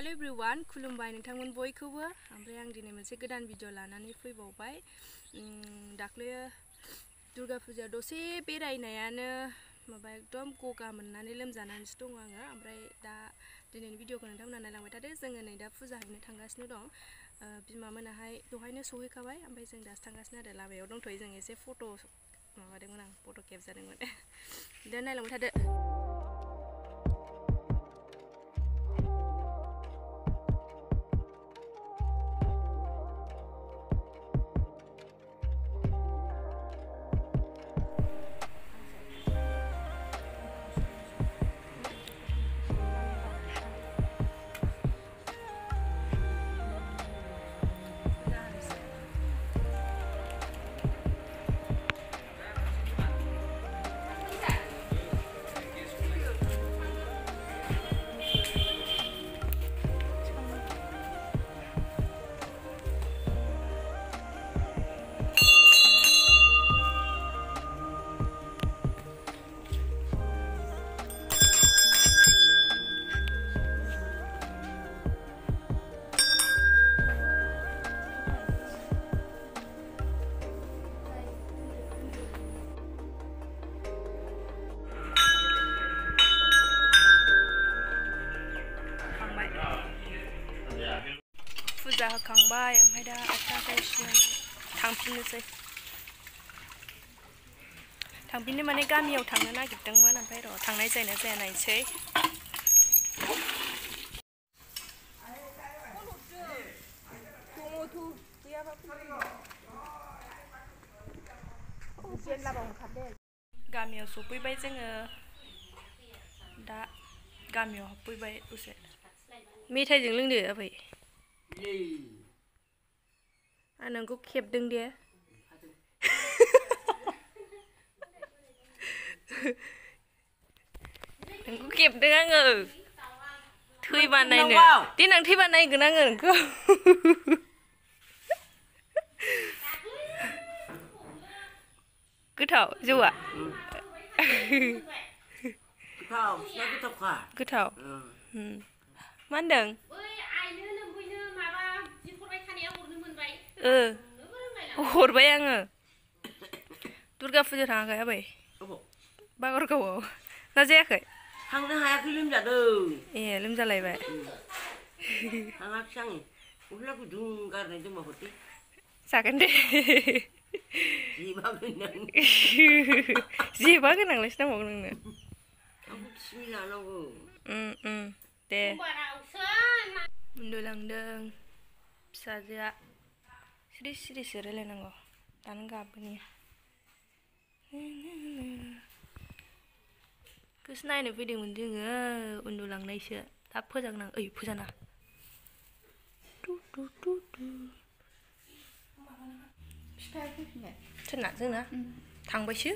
hello everyone खुलुमबाय नोंथांमोन बयखौबो ओमफ्राय आं दिनै मोनसे गोदान भिडिअ लानानै फैबावबाय दाख्लै दुर्गा फुजा दसे बेरायनायानो माबा एकदम गगा मोननानै लोमजानानैसो दङ आङो ओमफ्राय दा दिनैनि भिडिअखौ नोंथांमोना नायलांबाय थादो जोङो नै दा फुजा हैनो थांगासिनो दं बिमा मोनाहाय दहायनो सहैखाबाय ओमफ्राय जों दासो थांगासिनो आरो लामायाव दंथ'यो जों एसे फट' माबादोंमोन आं फट' खेबजादोंमोन दा नायलांबाय थादो फुजा होखांबाय ओमफ्राय दा आखाइ थांफिननोसै थांफिननो माने गामियाव थांनो नागिरदोंमोन ओमफ्राय र' थांनाय जायोना जाया नायसै गामियाव सफैबाय जोङो दा गामियाव हाबफैबाय दसे मेथाइजों लोंदो आबै आं नोंखौ खेबदों दे नोंखौ खेबदों आङो थैबा नायनो देनां थैबा नायगोन आङो नोंखौ गोथाव जौआ गोथाव मा होनदों हरबाय आङो दुर्गा फुजा थाङाखै आबै बागरगावआव ना जायाखै थांनो हायाखै लोमजादों ए लोमजालायबाय थाङाखै आङो गस्ला गुदुं गारनाय दंबा हरदे जागोन दे जेबा गोनांलायसो नांबावगौ नोंनो आंखौ खिनि लानांगौ दे उन्दुलांदों फिसाजोआ सिरि सिरिसो रायलायनांगौ दानो गाबोनि गोसो नायनो फैदोंमोन जोङो उन्दुलांनायसो थाब फोजांनां ओइ फोजाना सोरना जोंना थांबायसो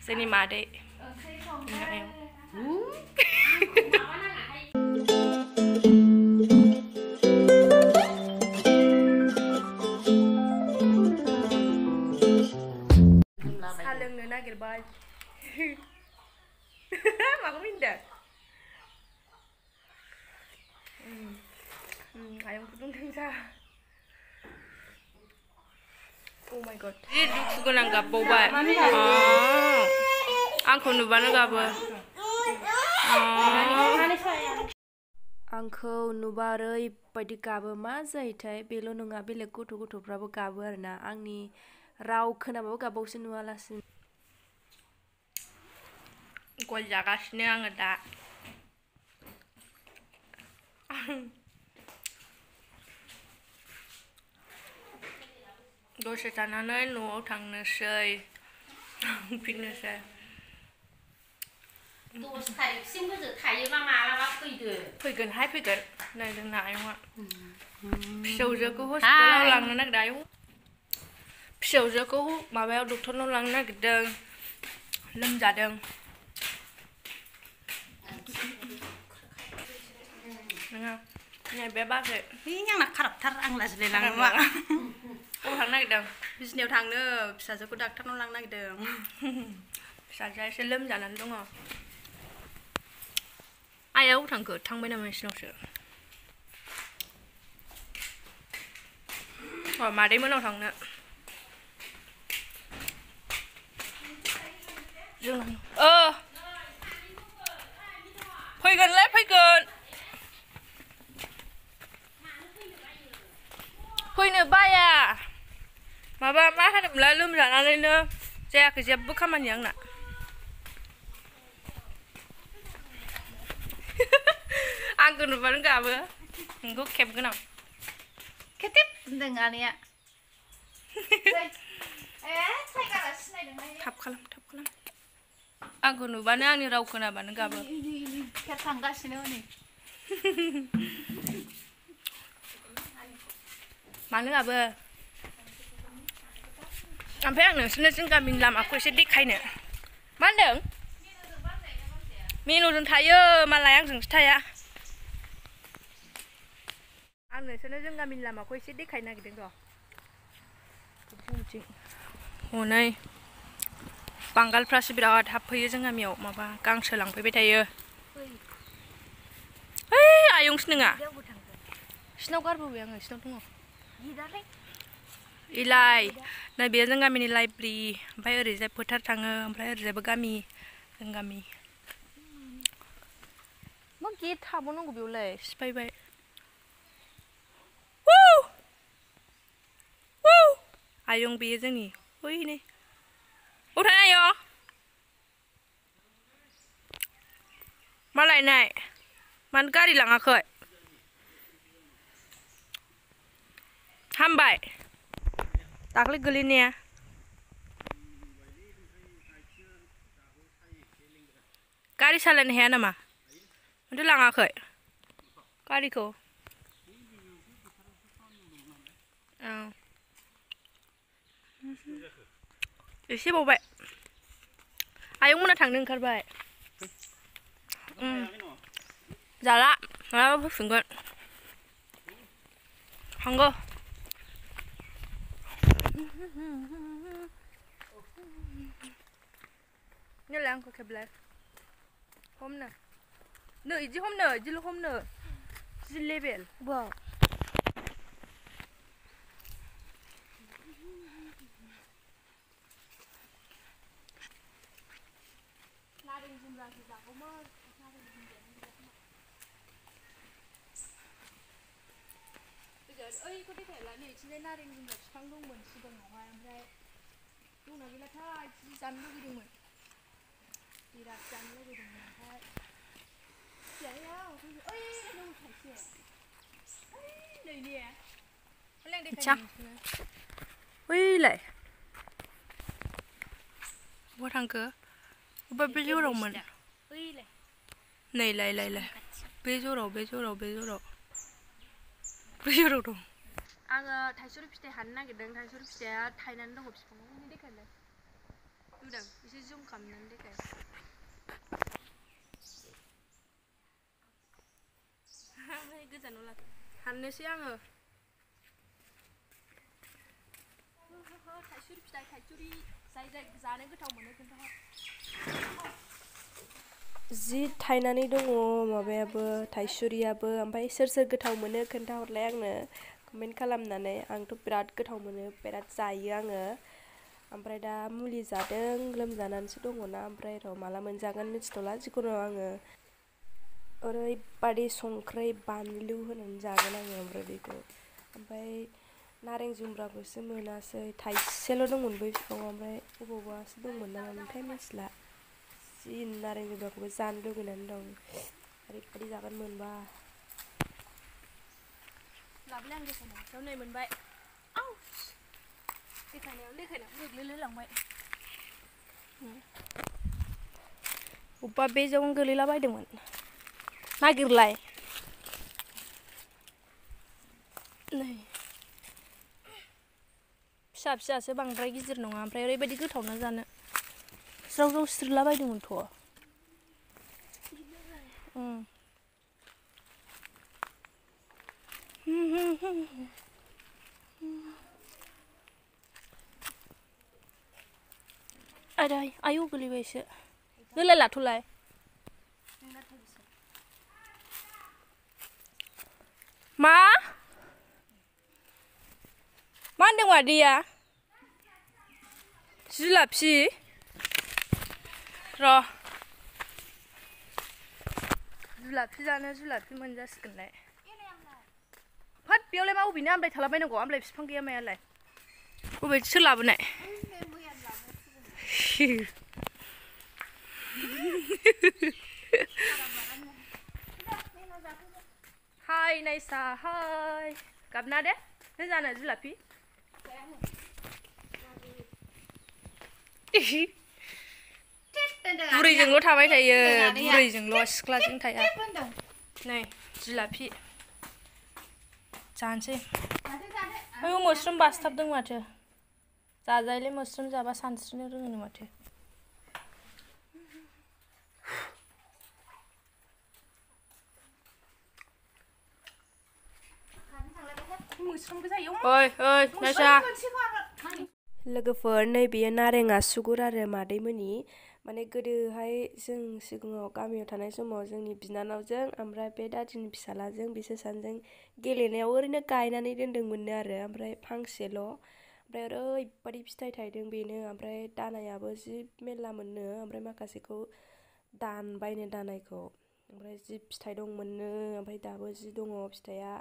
जोंनि मादै साहा लोंनो नागिरबाय माखौ मिनदों आयं फुदुंदों जा Oh my god जि दुखु गोनां गाबबावबाय आंखौ नुबानो गाबो आंखौ नुबा ओरैबायदि गाबो मा जायोथाय बेल' नङा बेलेग गथ'फ्राबो गाबो आरोना आंनि राव खोनाबाबो गाबावसो नुवालासिनो गय जागासिनो आङो दा दसे थानानै न'आव थांनोसै फैनोसै 10 तारिखसिम गोजो थायोबा मालाबा फैदो फैगोनहाय फैगोन नै जोंना आयंआ फिसौजोखौ हस्पिटालाव लांनो नागिरदों आयं फिसौजोखौ माबायाव डक्टरनाव लांनो नागिरदों लोमजादों नोङा नैबे बाजै आंना खाराबथार आं लाजिलाय लाङोबा थांनो नागिरदों बिजनियाव थांनो फिसाजोखौ डाक्टारनाव लांनो नागिरदों फिसाजोआ एसे लोमजानानै दङ आयाव थांखो थांबाय नामा नोंसिनावसो अ मादै मोनाव थांनो फैगोनलाय फैगोन फैनो बाया माबा मा होनोमोनलाय लोमजानानैनो जायाखै जेबो खामानि आंना आंखौ नुबानो गाबो नोंखौ खेबगोन आं खेटेब होनदों आनैया थाब खालाम आंखौ नुबानो आंनि राव खोनाबानो गाबो थांगासिनो हनै मानो गाबो ओमफ्राय आं नोंसोरनो जों गामिनि लामाखौ एसे देखायनो मा होनदों मेनुजों थायो मालाय आंजोंसो थाया आं नोंसोरनो जों गामिनि लामाखौ एसे देखायनो नागिरदों र' हनै बांगालफ्रासो बिराद हाबफैयो जों गामियाव माबा गांसो लांफैबाय थायो ओइ आयंसो नोङा सिनाव गारबोबाय आङो सिनाव दङ इलाय नैबे जों गामिनि लाइब्रेरि ओमफ्राय ओरैजाय फोथार थाङो ओमफ्राय ओरैजायबो गामि जों गामि मा गेट थाबावनांगौ बेयावलाय सिफायबाय आयं बेयो जोंनि ओइ नै उठाय आय मा लायनाय मानो गारि लाङाखै हामबाय दाख्लै गोलैनाया गारि सालायनो हाया नामा माथो लाङाखै गारिखौ एसे बावबाय आयंमोना थांनो ओंखारबाय जाला मालाबा फैफिनगोन थांगौ नैलाय आंखौ खेबलाय हमनो नै इदि हमनो इदिल' हमनो जि लेभेल वाव नारें जुमब्रासो जागौमोन ओइखौ देखायला नै इथिंजाय नारें जुमब्रा बिफां दंमोन सिगाङावहाय ओमफ्राय दंना गैलाथाय जि जानो लुगैदोंमोन बिराद जानो लुगैदोंमोन ओमफ्राय जाया ओइ दं थाइसे ओइ नै ने हले आं देखायनो ओइलाय बहा थांखो अबा बे जरावमोन नै लाय बे जराव बे जराव दं आङो थाइसुरि फिथाइ हाननो नागिरदों थाइसुरि फिथाइया थायनानै दङ बिफाङाव देखायलाय नुदों एसे जुम खालामनानै देखाय गोजानाव लादो हाननोसै आङो थाइसुरि फिथाइ थाइसुरि जाय जानो गोथाव मोनो खोन्थाहर जि थायनानै दङ माबायाबो थाइसुरियाबो ओमफ्राय सोर गोथाव मोनो खोन्थाहरलाय आंनो कमेन्ट खालामनानै आंथ' बिराद गोथाव मोनो बिराद जायो आङो ओमफ्राय दा मुलि जादों लोमजानानैसो दङना ओमफ्राय र' माला मोनजागोन मिथिथ'ला जिखुनु आङो ओरैबादि संख्रै बानलु होनानै जागोन आङो ओमफ्राय बेखौ ओमफ्राय नारें जुमब्राखौसो मोनासै थाइसेल' दंमोन बै बिफाङाव ओमफ्राय बबावबासो दंमोन नामा ओमफ्राय मिथिला जि नारें जुमब्राखौबो जानो लुगैनानै दं ओरैबादि जागोन मोनबा लाबोलाय आं देखायनायाव नै मोनबाय आव देखायनायाव गोग्लैलायलांबाय अबेबा बेजों गोलैलाबायदोंमोन नागिरलाय नै फिसा फिसासो बांद्राय गिदिर नङा ओमफ्राय ओरैबायदि गोथावना जानो ज्राव ज्राव सिरिलाबायदोंमोनथ' आदै आयौ गोलैबायसो होलाय लाथ'लाय मा होनदों मादैया जुलाफि र' जुलाफि जानो जुलाफि मोनजासिगोनलाय हाट बेयावलाय मा अबेनि आमलाय थालाबायनांगौ आमलाय बिफां गैया मायालाय अबे सोर लाबोनाय हाय नायसा हाय गाबना दे नों जानो जुलाफि बुरैजोंल' थाबाय थायो बुरैजोंल' सिख्लाजों थाया नै जुलाफि जानोसै आयौ मोस्रोम बासथाबदों माथो जाजायले मोस्रोम जाबा सानस्रिनो रोङोनो माथो ओइ नायसा लोगोफोर नैबेयो नारें आसुगुर आरो मादैमोननि माने गोदोहाय जों सिगाङाव गामियाव थानाय समाव जोंनि बिनानावजों ओमफ्राय बे दादिनि फिसालाजों बिसोर सानैजों गेलेनायाव ओरैनो गायनानै दोनदोंमोननो आरो ओमफ्राय फांसेल' ओमफ्राय ओरैबायदि फिथाइ थायदों बेनो ओमफ्राय दानायाबो जि मेरला मोननो ओमफ्राय माखासेखौ दानबायनो दानायखौ ओमफ्राय जि फिथाइ दंमोननो ओमफ्राय दाबो जि दङ फिथाइया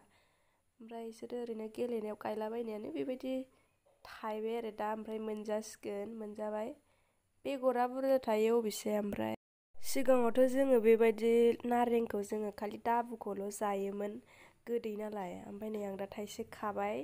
ओमफ्राय बिसोरो ओरैनो गेलेनायाव गायलाबायनायानो बेबायदि थायबाय आरो दा ओमफ्राय मोनजासिगोन मोनजाबाय बेगरा बुरजा थायो अबेसे ओमफ्राय सिगाङावथ' जोङो बेबायदि नारेंखौ जोङो खालि दाबुखौल' जायोमोन गोदै नालाय ओमफ्राय नै आं दा थाइसे खाबाय